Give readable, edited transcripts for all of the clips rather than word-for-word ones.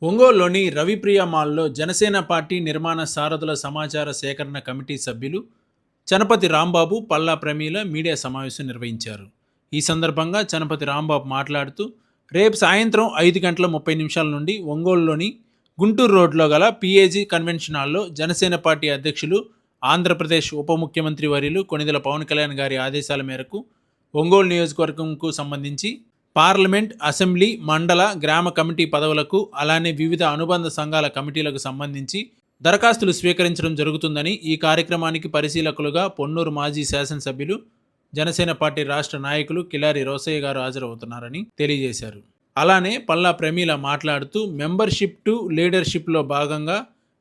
ఒంగోలులోని రవిప్రియ మాల్లో జనసేన పార్టీ నిర్మాణ సారథుల సమాచార సేకరణ కమిటీ సభ్యులు చనపతి రాంబాబు, పల్లా ప్రమీల మీడియా సమావేశం నిర్వహించారు. ఈ సందర్భంగా చనపతి రాంబాబు మాట్లాడుతూ, రేపు సాయంత్రం 5:30 నుండి ఒంగోలులోని గుంటూరు రోడ్లో గల పిఏజీ కన్వెన్షన్ హాల్లో జనసేన పార్టీ అధ్యక్షులు, ఆంధ్రప్రదేశ్ ఉప ముఖ్యమంత్రి వర్యులు కొణిదెల పవన్ కళ్యాణ్ గారి ఆదేశాల మేరకు ఒంగోలు నియోజకవర్గంకు సంబంధించి పార్లమెంట్, అసెంబ్లీ, మండల, గ్రామ కమిటీ పదవులకు, అలానే వివిధ అనుబంధ సంఘాల కమిటీలకు సంబంధించి దరఖాస్తులు స్వీకరించడం జరుగుతుందని, ఈ కార్యక్రమానికి పరిశీలకులుగా పొన్నూరు మాజీ శాసనసభ్యులు, జనసేన పార్టీ రాష్ట్ర నాయకులు కిలారి రోసయ్య గారు హాజరవుతున్నారని తెలియజేశారు. అలానే పల్లా ప్రమీల మాట్లాడుతూ, మెంబర్షిప్ టు లీడర్షిప్లో భాగంగా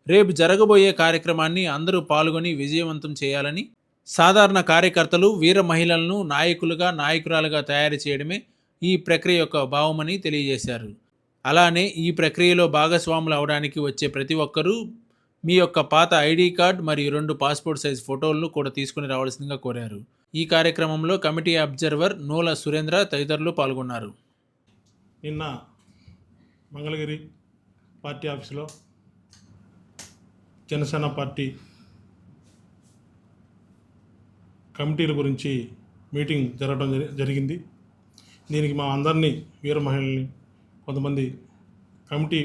రేపు జరగబోయే కార్యక్రమాన్ని అందరూ పాల్గొని విజయవంతం చేయాలని, సాధారణ కార్యకర్తలు, వీర మహిళలను నాయకులుగా, నాయకురాలుగా తయారు చేయడమే ఈ ప్రక్రియ యొక్క భావమని తెలియజేశారు. అలానే ఈ ప్రక్రియలో భాగస్వాములు అవడానికి వచ్చే ప్రతి ఒక్కరూ మీ యొక్క పాత ఐడి కార్డ్ మరియు 2 పాస్పోర్ట్ సైజ్ ఫోటోలను కూడా తీసుకుని రావాల్సిందిగా కోరారు. ఈ కార్యక్రమంలో కమిటీ అబ్జర్వర్ నూల సురేంద్ర తదితరులు పాల్గొన్నారు. నిన్న మంగళగిరి పార్టీ ఆఫీసులో జనసేన పార్టీ కమిటీల గురించి మీటింగ్ జరగడం జరిగింది. దీనికి మా అందరినీ, వీర మహిళల్ని, కొంతమంది కమిటీ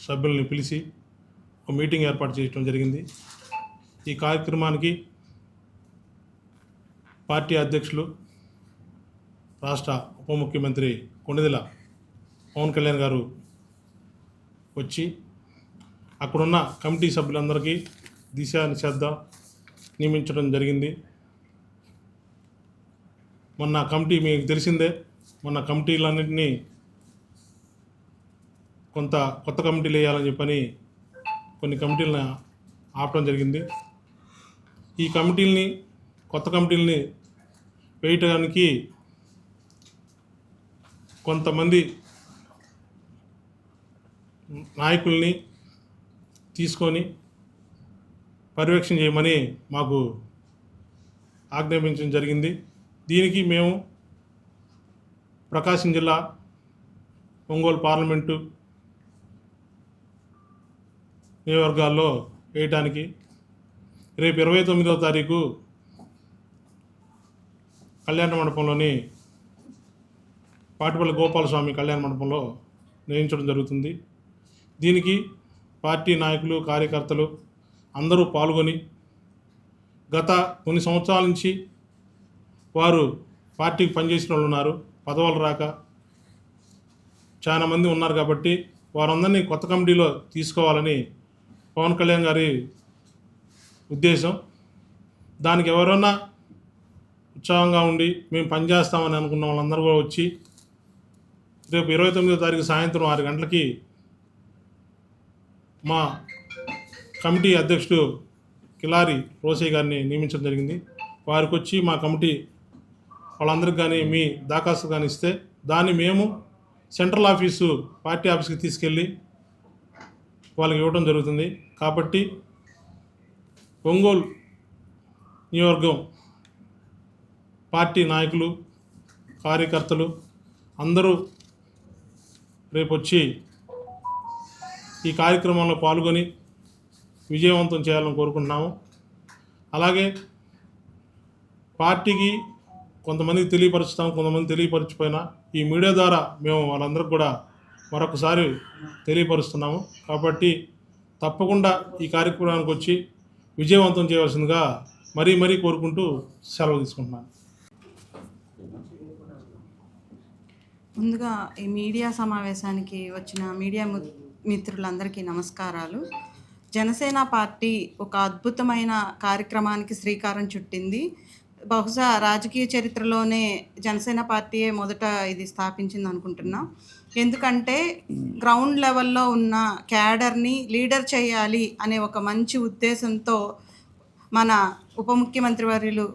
సభ్యుల్ని పిలిచి ఒక మీటింగ్ ఏర్పాటు చేయడం జరిగింది. ఈ కార్యక్రమానికి పార్టీ అధ్యక్షులు, రాష్ట్ర ఉప ముఖ్యమంత్రి కొణిదెల పవన్ కళ్యాణ్ గారు వచ్చి అక్కడున్న కమిటీ సభ్యులందరికీ దిశానిర్దేశ నియమించడం జరిగింది. మొన్న కమిటీ మీకు తెలిసిందే, మొన్న కమిటీలన్నింటినీ కొత్త కమిటీలు వేయాలని చెప్పని కొన్ని కమిటీలను ఆపడం జరిగింది. ఈ కొత్త కమిటీలని వేయటానికి కొంతమంది నాయకుల్ని తీసుకొని పర్యవేక్షణ చేయమని మాకు ఆజ్ఞాపించడం జరిగింది. దీనికి మేము ప్రకాశం జిల్లా, ఒంగోలు పార్లమెంటు నియోజకవర్గాల్లో వేయటానికి రేపు 29వ తారీఖు కళ్యాణ మండపంలోని పాటిపల్లి గోపాలస్వామి కళ్యాణ మండపంలో నిర్వహించడం జరుగుతుంది. దీనికి పార్టీ నాయకులు, కార్యకర్తలు అందరూ పాల్గొని గత కొన్ని సంవత్సరాల నుంచి వారు పార్టీకి పనిచేసిన వాళ్ళు ఉన్నారు, పదవులు రాక చాలా మంది ఉన్నారు. కాబట్టి వారందరినీ కొత్త కమిటీలో తీసుకోవాలని పవన్ కళ్యాణ్ గారి ఉద్దేశం. దానికి ఎవరైనా ఉత్సాహంగా ఉండి మేము పనిచేస్తామని అనుకున్న వాళ్ళందరూ కూడా వచ్చి రేపు 29వ తారీఖు సాయంత్రం 6 గంటలకి మా కమిటీ అధ్యక్షుడు కిలారి రోసయ్య గారిని నియమించడం జరిగింది. వారికి వచ్చి మా కమిటీ వాళ్ళందరికీ కానీ మీ దరఖాస్తు కానీ ఇస్తే దాన్ని మేము సెంట్రల్ ఆఫీసు, పార్టీ ఆఫీస్కి తీసుకెళ్ళి వాళ్ళకి ఇవ్వడం జరుగుతుంది. కాబట్టి ఒంగోలు నియోజకవర్గం పార్టీ నాయకులు, కార్యకర్తలు అందరూ రేపు వచ్చి ఈ కార్యక్రమంలో పాల్గొని విజయవంతం చేయాలని కోరుకుంటున్నాము. అలాగే పార్టీకి కొంతమందికి తెలియపరుస్తాం, కొంతమంది తెలియపరచిపోయినా ఈ మీడియా ద్వారా మేము వాళ్ళందరికీ కూడా మరొకసారి తెలియపరుస్తున్నాము. కాబట్టి తప్పకుండా ఈ కార్యక్రమానికి వచ్చి విజయవంతం చేయవలసిందిగా మరీ కోరుకుంటూ సెలవు తీసుకుంటున్నాను. ముందుగా ఈ మీడియా సమావేశానికి వచ్చిన మీడియా మిత్రులందరికీ నమస్కారాలు. జనసేన పార్టీ ఒక అద్భుతమైన కార్యక్రమానికి శ్రీకారం చుట్టింది. బహుశా రాజకీయ చరిత్రలోనే జనసేన పార్టీయే మొదట ఇది స్థాపించింది అనుకుంటున్నా. ఎందుకంటే గ్రౌండ్ లెవెల్లో ఉన్న క్యాడర్ని లీడర్ చేయాలి అనే ఒక మంచి ఉద్దేశంతో మన ఉప ముఖ్యమంత్రి వర్యులు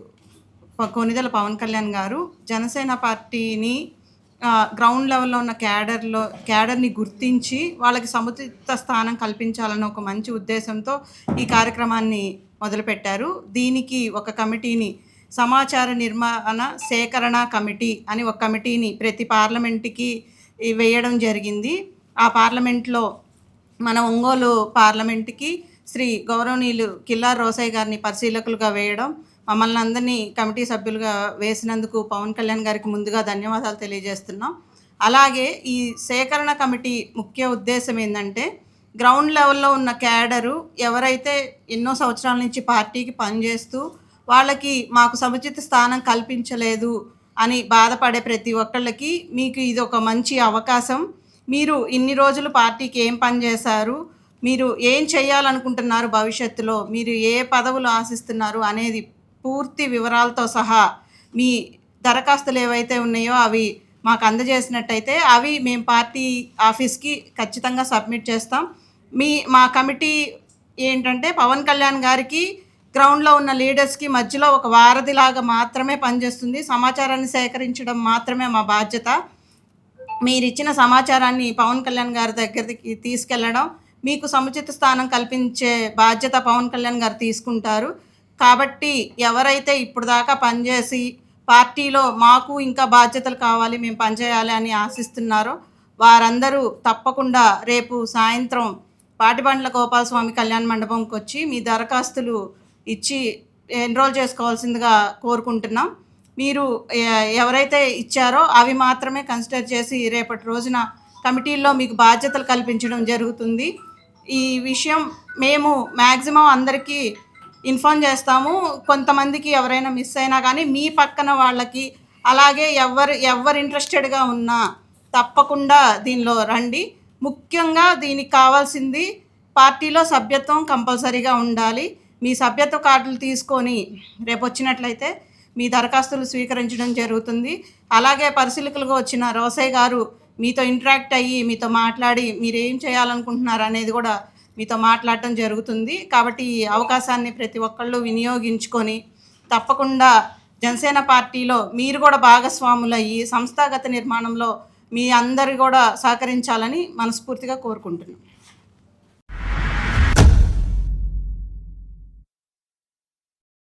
కొణిదెల పవన్ కళ్యాణ్ గారు జనసేన పార్టీని గ్రౌండ్ లెవెల్లో ఉన్న క్యాడర్ని గుర్తించి వాళ్ళకి సముచిత స్థానం కల్పించాలన్న ఒక మంచి ఉద్దేశంతో ఈ కార్యక్రమాన్ని మొదలుపెట్టారు. దీనికి ఒక కమిటీని, సమాచార నిర్మాణ సేకరణ కమిటీ అని ఒక కమిటీని ప్రతి పార్లమెంటుకి వేయడం జరిగింది. ఆ పార్లమెంట్లో మన ఒంగోలు పార్లమెంట్కి శ్రీ గౌరవనీయులు కిల్లారి రోసయ్య గారిని పరిశీలకులుగా వేయడం, మమ్మల్ని అందరినీ కమిటీ సభ్యులుగా వేసినందుకు పవన్ కళ్యాణ్ గారికి ముందుగా ధన్యవాదాలు తెలియజేస్తున్నాం. అలాగే ఈ సేకరణ కమిటీ ముఖ్య ఉద్దేశం ఏంటంటే, గ్రౌండ్ లెవెల్లో ఉన్న క్యాడరు ఎవరైతే ఎన్నో సంవత్సరాల నుంచి పార్టీకి పనిచేస్తూ వాళ్ళకి మాకు సముచిత స్థానం కల్పించలేదు అని బాధపడే ప్రతి ఒక్కళ్ళకి మీకు ఇది ఒక మంచి అవకాశం. మీరు ఇన్ని రోజులు పార్టీకి ఏం పని చేశారు, మీరు ఏం చేయాలనుకుంటున్నారు, భవిష్యత్తులో మీరు ఏ పదవులు ఆశిస్తున్నారు అనేది పూర్తి వివరాలతో సహా మీ దరఖాస్తులు ఏవైతే ఉన్నాయో అవి మాకు అందజేసినట్టయితే అవి మేము పార్టీ ఆఫీస్కి ఖచ్చితంగా సబ్మిట్ చేస్తాం. మా కమిటీ ఏంటంటే పవన్ కళ్యాణ్ గారికి గ్రౌండ్లో ఉన్న లీడర్స్కి మధ్యలో ఒక వారధిలాగా మాత్రమే పనిచేస్తుంది. సమాచారాన్ని సేకరించడం మాత్రమే మా బాధ్యత. మీరు ఇచ్చిన సమాచారాన్ని పవన్ కళ్యాణ్ గారి దగ్గరికి తీసుకెళ్ళడం, మీకు సముచిత స్థానం కల్పించే బాధ్యత పవన్ కళ్యాణ్ గారు తీసుకుంటారు. కాబట్టి ఎవరైతే ఇప్పుడు దాకా పనిచేసి పార్టీలో మాకు ఇంకా బాధ్యతలు కావాలి, మేము పనిచేయాలి అని ఆశిస్తున్నారో వారందరూ తప్పకుండా రేపు సాయంత్రం పాటిబండ్ల గోపాలస్వామి కళ్యాణ మండపంకి వచ్చి మీ దరఖాస్తులు ఇచ్చి ఎన్రోల్ చేసుకోవాల్సిందిగా కోరుకుంటున్నాం. మీరు ఎవరైతే ఇచ్చారో అవి మాత్రమే కన్సిడర్ చేసి రేపటి రోజున కమిటీల్లో మీకు బాధ్యతలు కల్పించడం జరుగుతుంది. ఈ విషయం మేము మ్యాక్సిమం అందరికీ ఇన్ఫార్మ్ చేస్తాము. కొంతమందికి ఎవరైనా మిస్ అయినా కానీ మీ పక్కన వాళ్ళకి, అలాగే ఎవరు ఇంట్రెస్టెడ్గా ఉన్నా తప్పకుండా దీనిలో రండి. ముఖ్యంగా దీనికి కావాల్సింది పార్టీలో సభ్యత్వం కంపల్సరీగా ఉండాలి. మీ సభ్యత్వ కార్డులు తీసుకొని రేపు వచ్చినట్లయితే మీ దరఖాస్తులు స్వీకరించడం జరుగుతుంది. అలాగే పరిశీలకులుగా వచ్చిన రోసయ్య గారు మీతో ఇంటరాక్ట్ అయ్యి మీతో మాట్లాడి మీరు ఏం చేయాలనుకుంటున్నారు అనేది కూడా మీతో మాట్లాడటం జరుగుతుంది. కాబట్టి ఈ అవకాశాన్ని ప్రతి ఒక్కళ్ళు వినియోగించుకొని తప్పకుండా జనసేన పార్టీలో మీరు కూడా భాగస్వాములయ్యి సంస్థాగత నిర్మాణంలో మీ అందరు కూడా సహకరించాలని మనస్ఫూర్తిగా కోరుకుంటున్నాం.